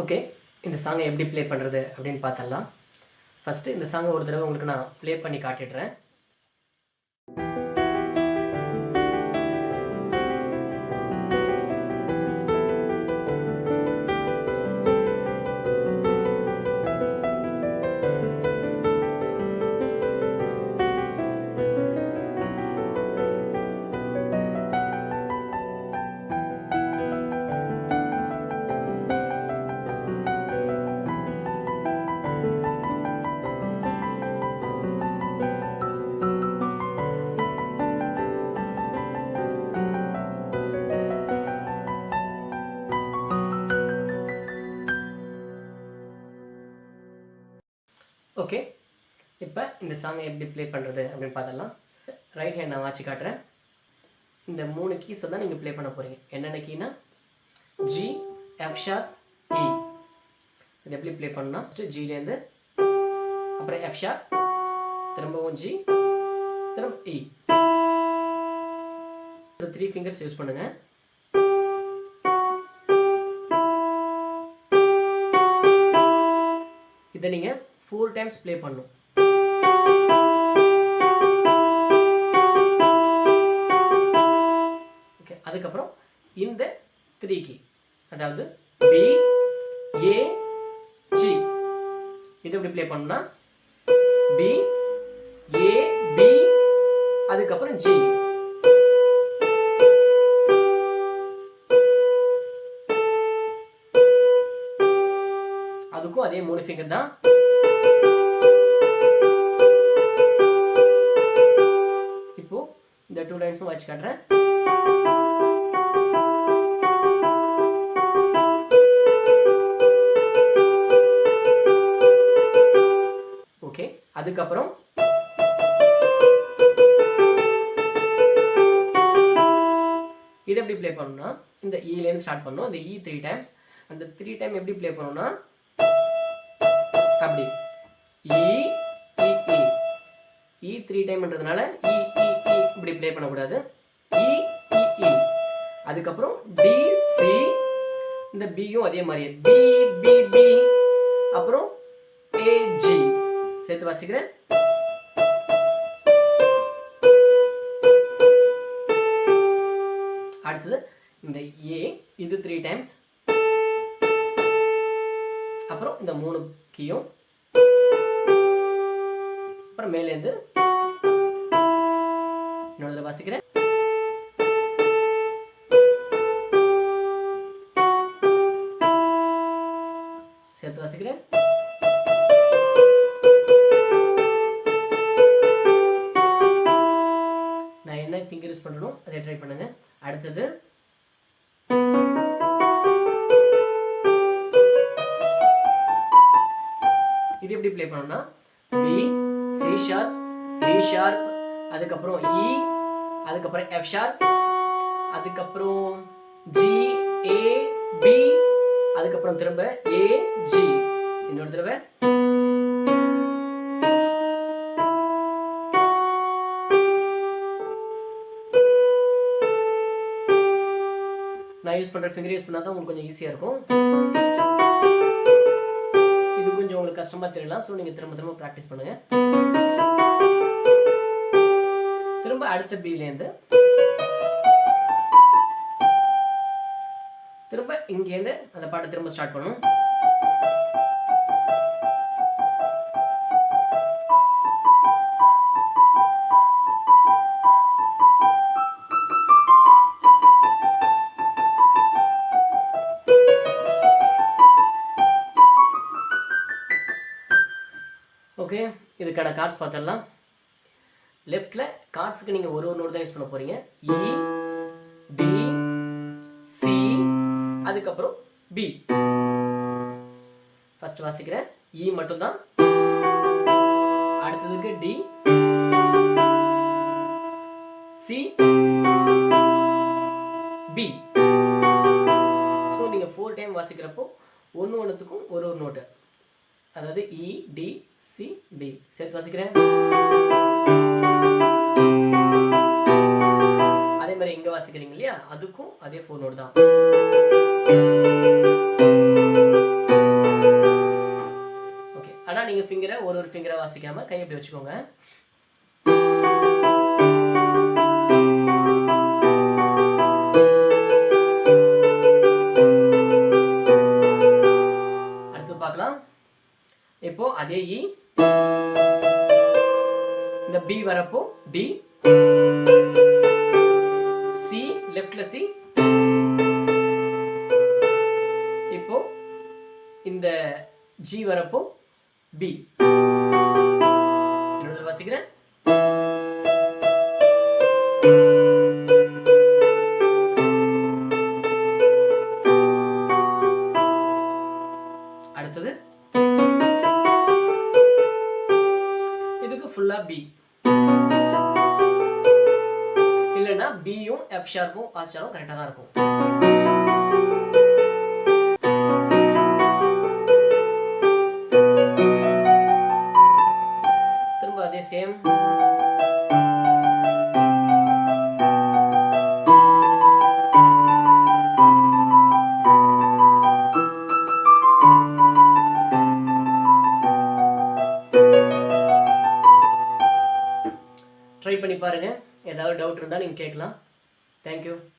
Okay, இந்த சாங்கை எப்படி ப்ளே பண்ணுறது அப்படின்னு பார்த்தரலாம். ஃபஸ்ட்டு இந்த சாங்கை ஒரு தடவை உங்களுக்கு நான் ப்ளே பண்ணி காட்டிடுறேன். ஓகே, இப்போ இந்த சாங்கை எப்படி ப்ளே பண்ணுறது அப்படின்னு பார்த்தரலாம். ரைட் ஹேண்ட் நான் வாட்சி காட்டுறேன். இந்த 3 கீஸை தான் நீங்கள் ப்ளே பண்ண போகிறீங்க. என்னென்ன கீனா ஜி, எஃப் ஷார்ப், இ. இது எப்படி ப்ளே பண்ணணும்னா ஃபஸ்ட்டு ஜிலேருந்து அப்புறம் எஃப் ஷார்ப், திரும்பவும் ஜி, திரும்ப இ. 3 ஃபிங்கர்ஸ் யூஸ் பண்ணுங்கள். இதை நீங்கள் 4 டைம்ஸ் ப்ளே பண்ணணும். ஓகே, அதுக்கப்புறம் இந்த 3 கீ, அதாவது பி, ஏ, ஜி. இது எப்படி ப்ளே பண்ணணும்னா பி, ஏ, பி, அதுக்கப்புறம் ஜி. அதுக்கும் அதே 3 ஃபிங்கர் தான். இப்போ இந்த 2 லைன்ஸும் வாட்சி காட்டுறேன். ஓகே, அதுக்கப்புறம் இது எப்படி ப்ளே பண்ணணும்னா இந்த ஈலேருந்து ஸ்டார்ட் பண்ணணும். இந்த இ 3 டைம்ஸ். அந்த 3 டைம் எப்படி ப்ளே பண்ணணும்னா அப்படி இ இ இ இ 3 டைம்ன்றதுனால இ இ இ இப்படி ப்ளே பண்ணக்கூடாது. இ இ இ. அதுக்கப்புறம் டி சி, இந்த பியும் அதே மாதிரியே பி பி பி, அப்புறம் ஏ ஜி. சேர்த்து வாசிக்கிறேன். அடுத்தது இந்த ஏ, இது 3 டைம்ஸ். அப்புறம் இந்த 3 கீயும், அப்புறம் மேலேருந்து இன்னொரு வாசிக்கிறேன். சேர்த்து வாசிக்கிறேன். நான் என்ன ஃபிங்கர் யூஸ் பண்ணணும் அதை ட்ரை பண்ணுங்க. அடுத்தது இது எப்படி ப்ளே பண்ணணும்னா B, C sharp, D sharp, அதுக்கப்புறம் இ, அதுக்கப்புறம் எஃப் ஷார்ப், அதுக்கப்புறம் ஜி, ஏ, பி, அதுக்கப்புறம் திரும்ப ஏ, ஜி. இன்னொரு தடவை. நான் யூஸ் பண்ற ஃபிங்கர் யூஸ் பண்ணா தான் உங்களுக்கு கொஞ்சம் ஈஸியா இருக்கும். இது கொஞ்சம் உங்களுக்கு கஷ்டமா தெரியலாம். ஸோ நீங்க திரும்ப திரும்ப ப்ராக்டிஸ் பண்ணுங்க. திரும்ப அடுத்த பிலேருந்து திரும்ப இங்கேருந்து அந்த பாட்டை திரும்ப ஸ்டார்ட் பண்ணணும். ஓகே, இதுக்கான கார்ட்ஸ் பார்த்துடலாம். லெஃப்ட்ல கார்ட்ஸுக்கு நீங்கள் ஒரு நோட் தான் யூஸ் பண்ண போறீங்க. இ, டி, சி, அதுக்கப்புறம் பி. ஃபர்ஸ்ட் வாசிக்கிறேன். இ மட்டும் தான். அடுத்ததுக்கு டி, சி, பி. ஸோ நீங்கள் 4 டைம் வாசிக்கிறப்போ ஒன்றுத்துக்கும் ஒரு நோட்டு, அதாவது இ, டி, சி, பி. சேர்த்து வாசிக்கிறேன். அதே மாதிரி இங்க வாசிக்கிறீங்க இல்லையா, அதுக்கும் அதே 4 நோட் தான். வாசிக்காமல் கை எப்படி வச்சுக்கோங்க. அடுத்து பார்க்கலாம். இப்போ அதே இ, இந்த பி வரப்போ டி, சி லெஃப்ட்ல சி, இப்போ இந்த ஜி வரப்போ பி. என்னோட வாசிக்கிறேன். அடுத்தது இதுக்கு ஃபுல்லா பி, இல்லைன்னா பியும் எஃப் ஷார்ப்பும் வாசிச்சாலும் கரெக்டாக தான் இருக்கும். திரும்ப அதே சேம். ட்ரை பண்ணி பாருங்க. ஏதாவது டவுட் இருந்தால் நீங்கள் கேட்கலாம். தேங்க்யூ.